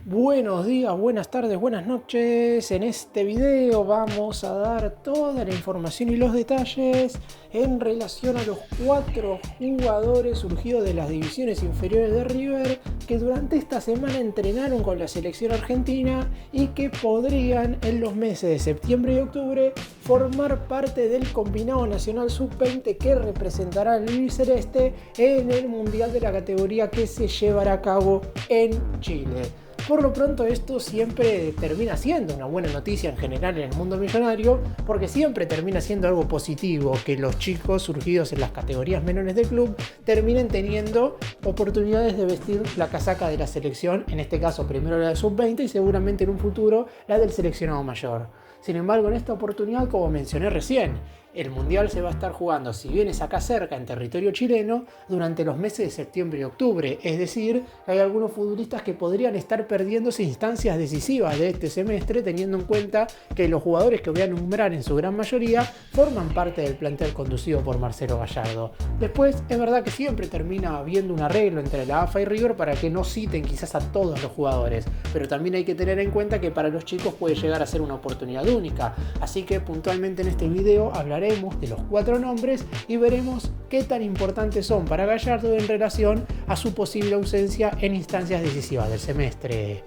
Buenos días, buenas tardes, buenas noches. En este video vamos a dar toda la información y los detalles en relación a los 4 jugadores surgidos de las divisiones inferiores de River que durante esta semana entrenaron con la selección argentina y que podrían en los meses de septiembre y octubre formar parte del combinado nacional sub-20 que representará al albiceleste en el mundial de la categoría que se llevará a cabo en Chile. Por lo pronto esto siempre termina siendo una buena noticia en general en el mundo millonario, porque siempre termina siendo algo positivo que los chicos surgidos en las categorías menores del club terminen teniendo oportunidades de vestir la casaca de la selección, en este caso primero la de sub-20 y seguramente en un futuro la del seleccionado mayor. Sin embargo, en esta oportunidad, como mencioné recién, el Mundial se va a estar jugando, si bien es acá cerca, en territorio chileno, durante los meses de septiembre y octubre. Es decir, hay algunos futbolistas que podrían estar perdiéndose instancias decisivas de este semestre, teniendo en cuenta que los jugadores que voy a enumerar en su gran mayoría forman parte del plantel conducido por Marcelo Gallardo. Después, es verdad que siempre termina habiendo un arreglo entre la AFA y River para que no citen quizás a todos los jugadores, pero también hay que tener en cuenta que para los chicos puede llegar a ser una oportunidad única. Así que puntualmente en este video hablaremos de los 4 nombres y veremos qué tan importantes son para Gallardo en relación a su posible ausencia en instancias decisivas del semestre.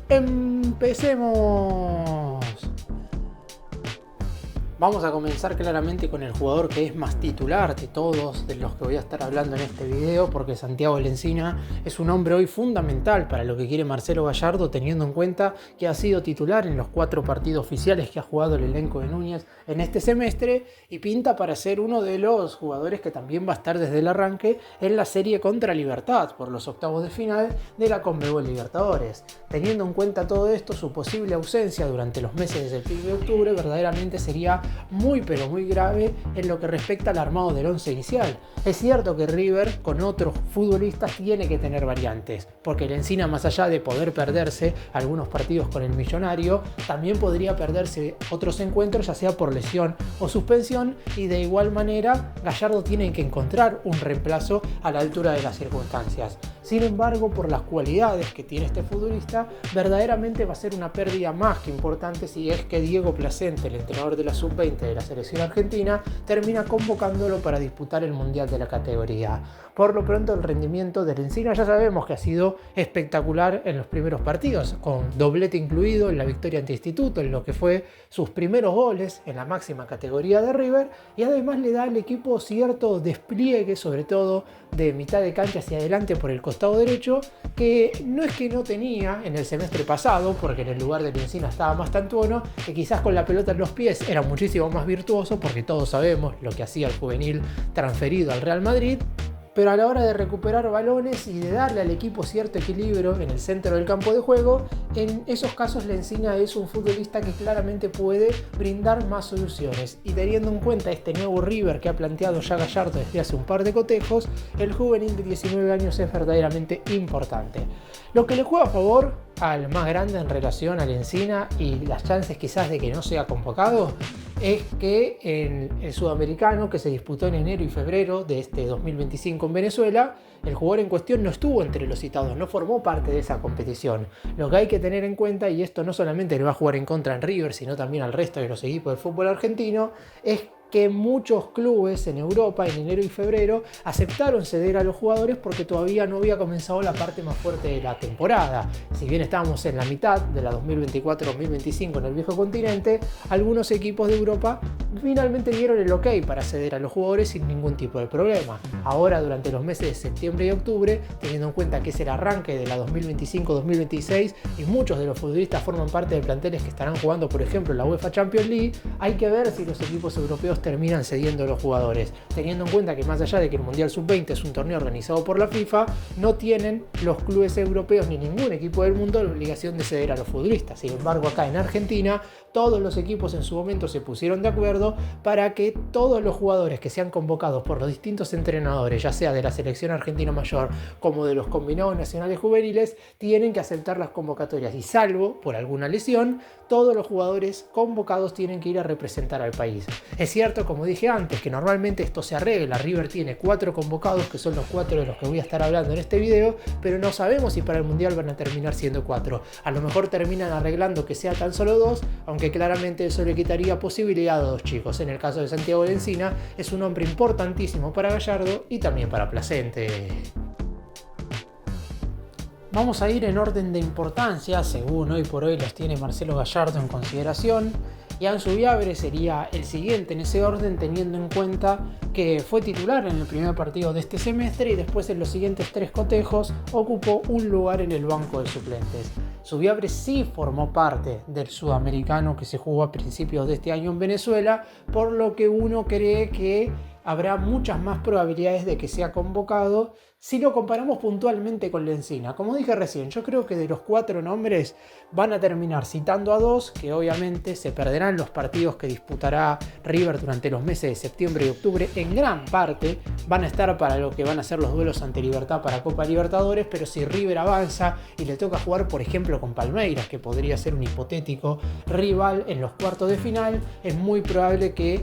¡Empecemos! Vamos a comenzar claramente con el jugador que es más titular de todos de los que voy a estar hablando en este video, porque Santiago Lencina es un hombre hoy fundamental para lo que quiere Marcelo Gallardo, teniendo en cuenta que ha sido titular en los 4 partidos oficiales que ha jugado el elenco de Núñez en este semestre y pinta para ser uno de los jugadores que también va a estar desde el arranque en la serie contra Libertad por los octavos de final de la Conmebol Libertadores. Teniendo en cuenta todo esto, su posible ausencia durante los meses de septiembre y octubre verdaderamente sería muy pero muy grave en lo que respecta al armado del once inicial. Es cierto que River con otros futbolistas tiene que tener variantes, porque Lencina, más allá de poder perderse algunos partidos con el Millonario, también podría perderse otros encuentros, ya sea por lesión o suspensión, y de igual manera Gallardo tiene que encontrar un reemplazo a la altura de las circunstancias. Sin embargo, por las cualidades que tiene este futbolista, verdaderamente va a ser una pérdida más que importante si es que Diego Placente, el entrenador de la sub-20 de la selección argentina, termina convocándolo para disputar el mundial de la categoría. Por lo pronto, el rendimiento de Lencina ya sabemos que ha sido espectacular en los primeros partidos, con doblete incluido en la victoria ante Instituto, en lo que fue sus primeros goles en la máxima categoría de River, y además le da al equipo cierto despliegue, sobre todo de mitad de cancha hacia adelante por el costado derecho, que no es que no tenía en el semestre pasado, porque en el lugar de Lencina estaba más Tantuono, que quizás con la pelota en los pies era muchísimo más virtuoso, porque todos sabemos lo que hacía el juvenil transferido al Real Madrid. Pero a la hora de recuperar balones y de darle al equipo cierto equilibrio en el centro del campo de juego, en esos casos Lencina es un futbolista que claramente puede brindar más soluciones. Y teniendo en cuenta este nuevo River que ha planteado ya Gallardo desde hace un par de cotejos, el juvenil de 19 años es verdaderamente importante. Lo que le juega a favor al más grande en relación a Lencina y las chances quizás de que no sea convocado es que en el sudamericano que se disputó en enero y febrero de este 2025 en Venezuela, el jugador en cuestión no estuvo entre los citados, no formó parte de esa competición. Lo que hay que tener en cuenta, y esto no solamente le va a jugar en contra en River, sino también al resto de los equipos del fútbol argentino, es que muchos clubes en Europa en enero y febrero aceptaron ceder a los jugadores porque todavía no había comenzado la parte más fuerte de la temporada. Si bien estábamos en la mitad de la 2024-2025 en el viejo continente, algunos equipos de Europa finalmente dieron el ok para ceder a los jugadores sin ningún tipo de problema. Ahora, durante los meses de septiembre y octubre, teniendo en cuenta que es el arranque de la 2025-2026 y muchos de los futbolistas forman parte de planteles que estarán jugando, por ejemplo, la UEFA Champions League, hay que ver si los equipos europeos terminan cediendo a los jugadores, teniendo en cuenta que más allá de que el Mundial Sub-20 es un torneo organizado por la FIFA, no tienen los clubes europeos ni ningún equipo del mundo la obligación de ceder a los futbolistas. Sin embargo, acá en Argentina, todos los equipos en su momento se pusieron de acuerdo Gallardo para que todos los jugadores que sean convocados por los distintos entrenadores, ya sea de la selección argentina mayor como de los combinados nacionales juveniles, tienen que aceptar las convocatorias y salvo por alguna lesión, todos los jugadores convocados tienen que ir a representar al país. Es cierto, como dije antes, que normalmente esto se arregla. River tiene 4 convocados, que son los 4 de los que voy a estar hablando en este video, pero no sabemos si para el Mundial van a terminar siendo 4. A lo mejor terminan arreglando que sea tan solo 2, aunque claramente eso le quitaría posibilidad a 2 chicos. En el caso de Santiago Lencina, es un hombre importantísimo para Gallardo y también para Placente. Vamos a ir en orden de importancia, según hoy por hoy los tiene Marcelo Gallardo en consideración. Y Ansu Viabre sería el siguiente en ese orden, teniendo en cuenta que fue titular en el primer partido de este semestre y después en los siguientes 3 cotejos ocupó un lugar en el banco de suplentes. Subiabre sí formó parte del sudamericano que se jugó a principios de este año en Venezuela, por lo que uno cree que habrá muchas más probabilidades de que sea convocado si lo comparamos puntualmente con Lencina. Como dije recién, yo creo que de los 4 nombres van a terminar citando a 2, que obviamente se perderán los partidos que disputará River durante los meses de septiembre y octubre. En gran parte van a estar para lo que van a ser los duelos ante Libertad para Copa Libertadores, pero si River avanza y le toca jugar, por ejemplo, con Palmeiras, que podría ser un hipotético rival en los cuartos de final, es muy probable que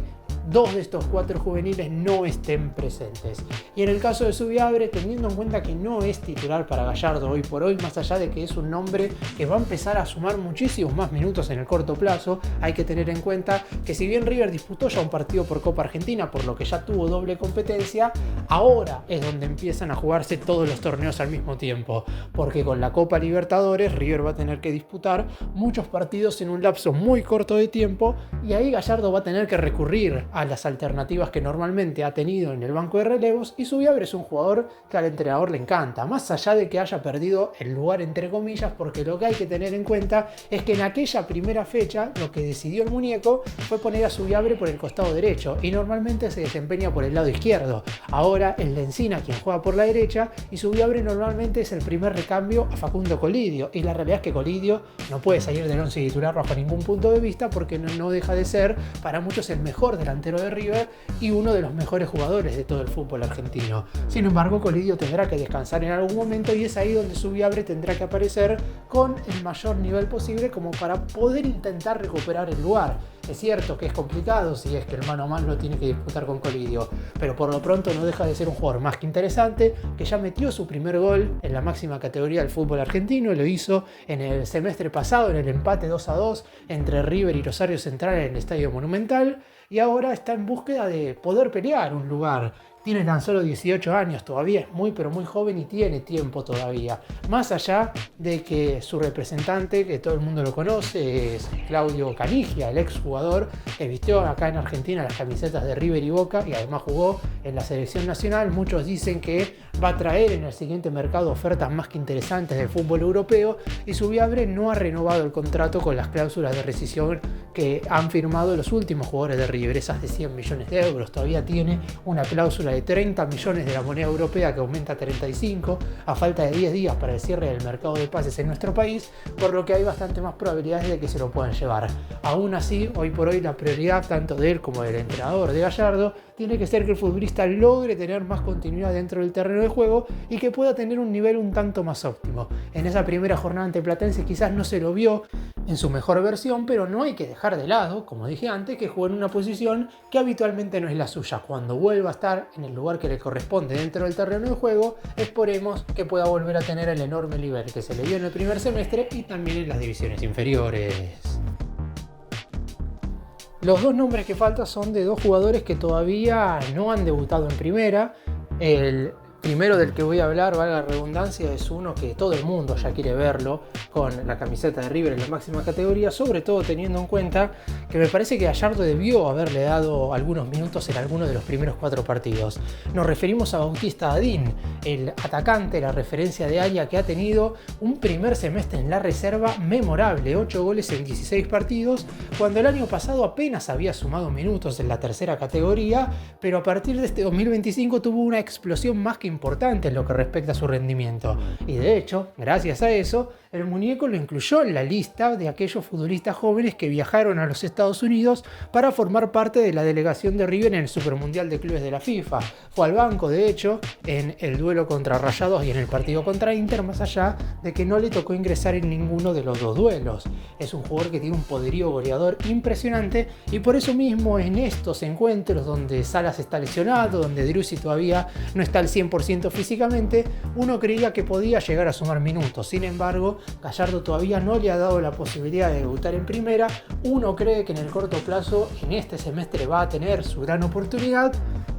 2 de estos 4 juveniles no estén presentes. Y en el caso de Subiabre, teniendo en cuenta que no es titular para Gallardo hoy por hoy, más allá de que es un nombre que va a empezar a sumar muchísimos más minutos en el corto plazo, hay que tener en cuenta que si bien River disputó ya un partido por Copa Argentina, por lo que ya tuvo doble competencia, ahora es donde empiezan a jugarse todos los torneos al mismo tiempo, porque con la Copa Libertadores River va a tener que disputar muchos partidos en un lapso muy corto de tiempo y ahí Gallardo va a tener que recurrir a las alternativas que normalmente ha tenido en el banco de relevos, y Subiabre es un jugador que al entrenador le encanta, más allá de que haya perdido el lugar entre comillas, porque lo que hay que tener en cuenta es que en aquella primera fecha lo que decidió el muñeco fue poner a Subiabre por el costado derecho y normalmente se desempeña por el lado izquierdo. Ahora es Lencina quien juega por la derecha y Subiabre normalmente es el primer recambio a Facundo Colidio, y la realidad es que Colidio no puede salir del once titular bajo ningún punto de vista porque no deja de ser para muchos el mejor delantero de River y uno de los mejores jugadores de todo el fútbol argentino. Sin embargo, Colidio tendrá que descansar en algún momento y es ahí donde Subiabre tendrá que aparecer con el mayor nivel posible como para poder intentar recuperar el lugar. Es cierto que es complicado si es que el mano a mano lo tiene que disputar con Colidio, pero por lo pronto no deja de ser un jugador más que interesante, que ya metió su primer gol en la máxima categoría del fútbol argentino. Lo hizo en el semestre pasado en el empate 2-2 entre River y Rosario Central en el Estadio Monumental, y ahora está en búsqueda de poder pelear un lugar. Tiene tan solo 18 años, todavía es muy pero muy joven y tiene tiempo todavía. Más allá de que su representante, que todo el mundo lo conoce, es Claudio Canigia, el exjugador que vistió acá en Argentina las camisetas de River y Boca y además jugó en la selección nacional. Muchos dicen que va a traer en el siguiente mercado ofertas más que interesantes del fútbol europeo, y Subiabre no ha renovado el contrato con las cláusulas de rescisión que han firmado los últimos jugadores de River, esas de 100 millones de euros. Todavía tiene una cláusula de 30 millones de la moneda europea que aumenta a 35 a falta de 10 días para el cierre del mercado de pases en nuestro país, por lo que hay bastante más probabilidades de que se lo puedan llevar. Aún así, hoy por hoy la prioridad tanto de él como del entrenador de Gallardo tiene que ser que el futbolista logre tener más continuidad dentro del terreno de juego y que pueda tener un nivel un tanto más óptimo. En esa primera jornada ante Platense quizás no se lo vio en su mejor versión, pero no hay que dejar de lado, como dije antes, que jugó en una posición que habitualmente no es la suya. Cuando vuelva a estar en el lugar que le corresponde dentro del terreno de juego, esperemos que pueda volver a tener el enorme nivel que se le dio en el primer semestre y también en las divisiones inferiores. Los 2 nombres que faltan son de 2 jugadores que todavía no han debutado en primera. El primero del que voy a hablar, valga la redundancia, es uno que todo el mundo ya quiere verlo con la camiseta de River en la máxima categoría, sobre todo teniendo en cuenta que me parece que Gallardo debió haberle dado algunos minutos en alguno de los primeros 4 partidos. Nos referimos a Bautista Adín, el atacante, la referencia de área, que ha tenido un primer semestre en la reserva memorable, 8 goles en 16 partidos, cuando el año pasado apenas había sumado minutos en la tercera categoría, pero a partir de este 2025 tuvo una explosión más que importante en lo que respecta a su rendimiento. Y de hecho, gracias a eso, el muñeco lo incluyó en la lista de aquellos futbolistas jóvenes que viajaron a los Estados Unidos para formar parte de la delegación de River en el Supermundial de Clubes de la FIFA. Fue al banco, de hecho, en el duelo contra Rayados y en el partido contra Inter, más allá de que no le tocó ingresar en ninguno de los dos duelos. Es un jugador que tiene un poderío goleador impresionante y por eso mismo en estos encuentros donde Salas está lesionado, donde Driussi todavía no está al 100% físicamente, uno creía que podía llegar a sumar minutos. Sin embargo, Gallardo todavía no le ha dado la posibilidad de debutar en primera. Uno cree que en el corto plazo, en este semestre, va a tener su gran oportunidad,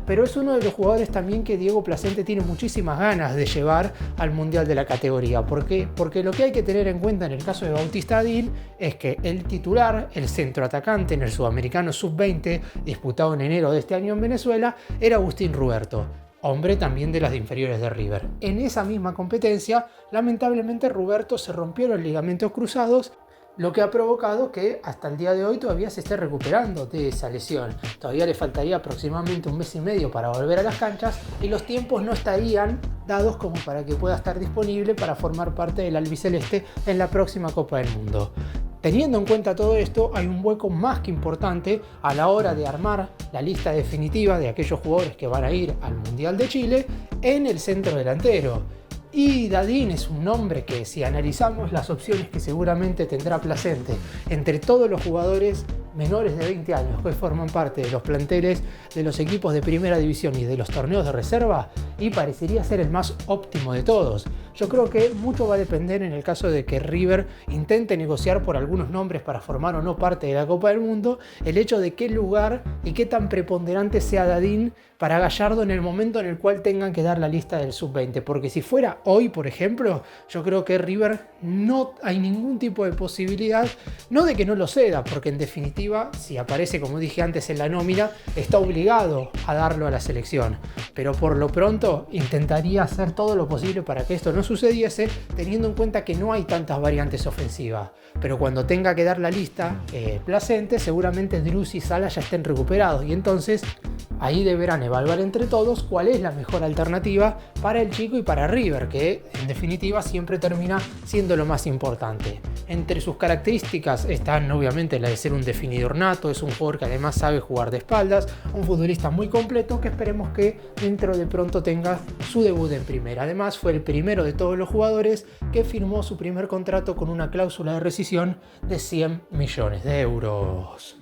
pero es uno de los jugadores también que Diego Plasente tiene muchísimas ganas de llevar al Mundial de la categoría. ¿Por qué? Porque lo que hay que tener en cuenta en el caso de Bautista Adín es que el titular, el centroatacante en el Sudamericano Sub-20, disputado en enero de este año en Venezuela, era Agustín Ruberto, hombre también de las inferiores de River. En esa misma competencia, lamentablemente Ruberto se rompió los ligamentos cruzados, lo que ha provocado que hasta el día de hoy todavía se esté recuperando de esa lesión. Todavía le faltaría aproximadamente 1 mes y medio para volver a las canchas y los tiempos no estarían dados como para que pueda estar disponible para formar parte del albiceleste en la próxima Copa del Mundo. Teniendo en cuenta todo esto, hay un hueco más que importante a la hora de armar la lista definitiva de aquellos jugadores que van a ir al Mundial de Chile en el centro delantero. Y Dadín es un nombre que, si analizamos las opciones que seguramente tendrá Plasente entre todos los jugadores menores de 20 años que forman parte de los planteles de los equipos de primera división y de los torneos de reserva, y parecería ser el más óptimo de todos. Yo creo que mucho va a depender en el caso de que River intente negociar por algunos nombres para formar o no parte de la Copa del Mundo, el hecho de qué lugar y qué tan preponderante sea Dadín para Gallardo en el momento en el cual tengan que dar la lista del sub-20, porque si fuera hoy, por ejemplo, yo creo que River no hay ningún tipo de posibilidad, no de que no lo ceda, porque en definitiva, si aparece, como dije antes, en la nómina, está obligado a darlo a la selección, pero por lo pronto intentaría hacer todo lo posible para que esto no sucediese, teniendo en cuenta que no hay tantas variantes ofensivas. Pero cuando tenga que dar la lista Plasente, seguramente Driussi y Salas ya estén recuperados, y entonces ahí deberán evaluar entre todos cuál es la mejor alternativa para el chico y para River, que en definitiva siempre termina siendo lo más importante. Entre sus características están obviamente la de ser un definidor nato, es un jugador que además sabe jugar de espaldas, un futbolista muy completo que esperemos que dentro de pronto tenga su debut en primera. Además fue el primero de todos los jugadores que firmó su primer contrato con una cláusula de rescisión de 100 millones de euros.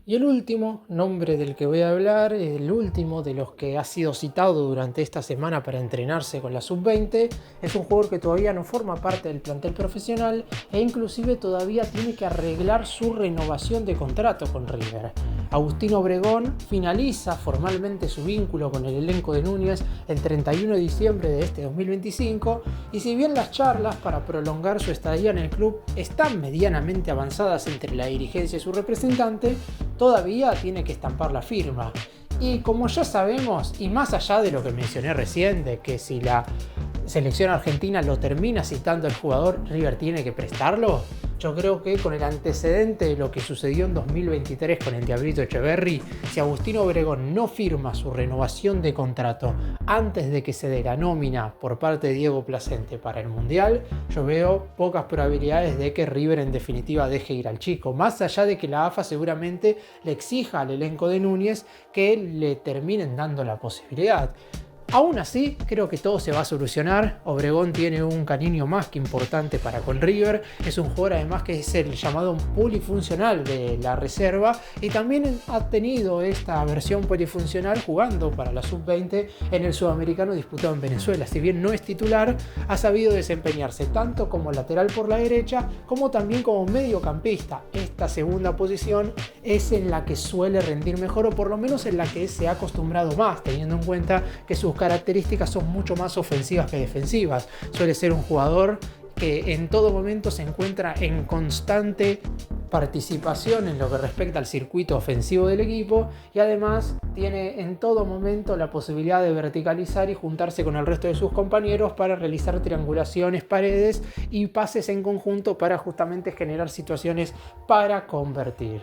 Y el último nombre del que voy a hablar, el último de los que ha sido citado durante esta semana para entrenarse con la sub-20, es un jugador que todavía no forma parte del plantel profesional e inclusive todavía tiene que arreglar su renovación de contrato con River. Agustín Obregón finaliza formalmente su vínculo con el elenco de Núñez el 31 de diciembre de este 2025 y si bien las charlas para prolongar su estadía en el club están medianamente avanzadas entre la dirigencia y su representante, todavía tiene que estampar la firma. Y como ya sabemos, y más allá de lo que mencioné recién, de que si la selección argentina lo termina citando el jugador, River tiene que prestarlo, yo creo que con el antecedente de lo que sucedió en 2023 con el Diablito Echeverri, si Agustín Obregón no firma su renovación de contrato antes de que se dé la nómina por parte de Diego Plasente para el Mundial, yo veo pocas probabilidades de que River en definitiva deje ir al chico, más allá de que la AFA seguramente le exija al elenco de Núñez que le terminen dando la posibilidad. Aún así, creo que todo se va a solucionar. Obregón tiene un cariño más que importante para con River. Es un jugador además que es el llamado polifuncional de la reserva y también ha tenido esta versión polifuncional jugando para la sub-20 en el Sudamericano disputado en Venezuela. Si bien no es titular, ha sabido desempeñarse tanto como lateral por la derecha como también como mediocampista. Esta segunda posición es en la que suele rendir mejor o por lo menos en la que se ha acostumbrado más, teniendo en cuenta que sus características son mucho más ofensivas que defensivas. Suele ser un jugador que en todo momento se encuentra en constante participación en lo que respecta al circuito ofensivo del equipo y además tiene en todo momento la posibilidad de verticalizar y juntarse con el resto de sus compañeros para realizar triangulaciones, paredes y pases en conjunto para justamente generar situaciones para convertir.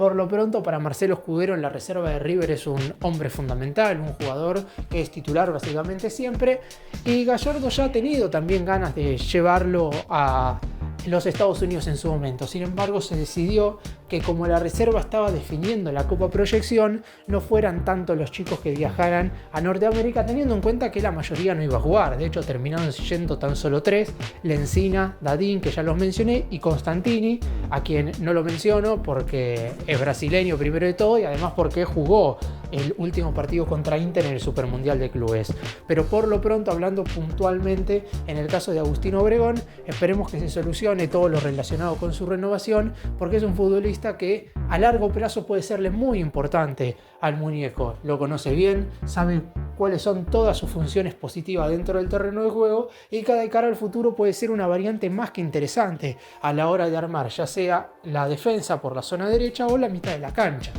Por lo pronto, para Marcelo Escudero en la reserva de River es un hombre fundamental, un jugador que es titular básicamente siempre, y Gallardo ya ha tenido también ganas de llevarlo a los Estados Unidos en su momento. Sin embargo, se decidió que como la reserva estaba definiendo la Copa Proyección, no fueran tanto los chicos que viajaran a Norteamérica, teniendo en cuenta que la mayoría no iba a jugar. De hecho, terminaron yendo tan solo 3: Lencina, Dadín, que ya los mencioné, y Constantini, a quien no lo menciono porque es brasileño primero de todo y además porque jugó el último partido contra Inter en el Supermundial de Clubes. Pero por lo pronto, hablando puntualmente en el caso de Agustín Obregón, esperemos que se solucione todo lo relacionado con su renovación, porque es un futbolista que a largo plazo puede serle muy importante al muñeco. Lo conoce bien, sabe cuáles son todas sus funciones positivas dentro del terreno de juego, y cada cara al futuro puede ser una variante más que interesante a la hora de armar ya sea la defensa por la zona derecha o la mitad de la cancha.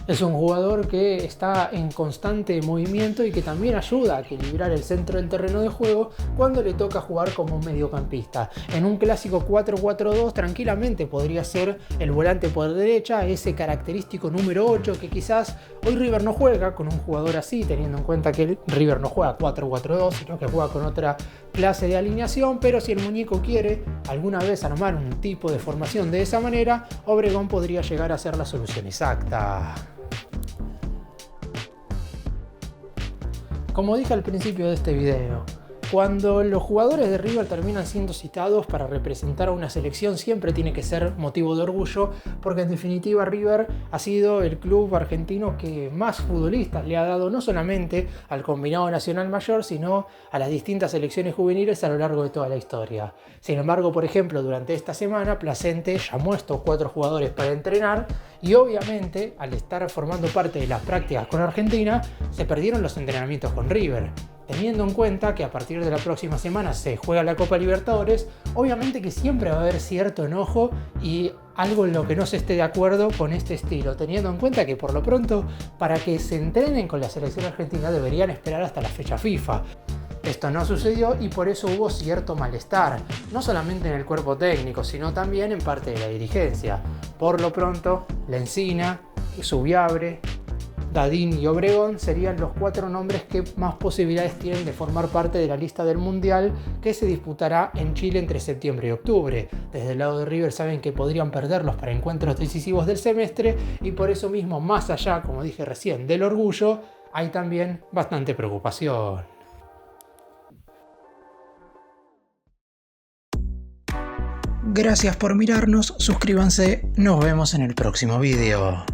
Es un jugador que está en constante movimiento y que también ayuda a equilibrar el centro del terreno de juego cuando le toca jugar como mediocampista. En un clásico 4-4-2 tranquilamente podría ser el volante por derecha, ese característico número 8 que quizás hoy River no juega con un jugador así, teniendo en cuenta que River no juega 4-4-2, sino que juega con otra clase de alineación. Pero si el muñeco quiere alguna vez armar un tipo de formación de esa manera, Obregón podría llegar a ser la solución exacta. Como dije al principio de este video, cuando los jugadores de River terminan siendo citados para representar a una selección, siempre tiene que ser motivo de orgullo, porque en definitiva River ha sido el club argentino que más futbolistas le ha dado, no solamente al combinado nacional mayor, sino a las distintas selecciones juveniles a lo largo de toda la historia. Sin embargo, por ejemplo, durante esta semana Placente llamó a estos 4 jugadores para entrenar, y obviamente al estar formando parte de las prácticas con Argentina, se perdieron los entrenamientos con River. Teniendo en cuenta que a partir de la próxima semana se juega la Copa Libertadores, obviamente que siempre va a haber cierto enojo y algo en lo que no se esté de acuerdo con este estilo, teniendo en cuenta que por lo pronto, para que se entrenen con la selección argentina deberían esperar hasta la fecha FIFA. Esto no sucedió y por eso hubo cierto malestar, no solamente en el cuerpo técnico, sino también en parte de la dirigencia. Por lo pronto, Lencina, Zubiabre, Dadín y Obregón serían los 4 nombres que más posibilidades tienen de formar parte de la lista del Mundial que se disputará en Chile entre septiembre y octubre. Desde el lado de River saben que podrían perderlos para encuentros decisivos del semestre, y por eso mismo, más allá, como dije recién, del orgullo, hay también bastante preocupación. Gracias por mirarnos, suscríbanse, nos vemos en el próximo video.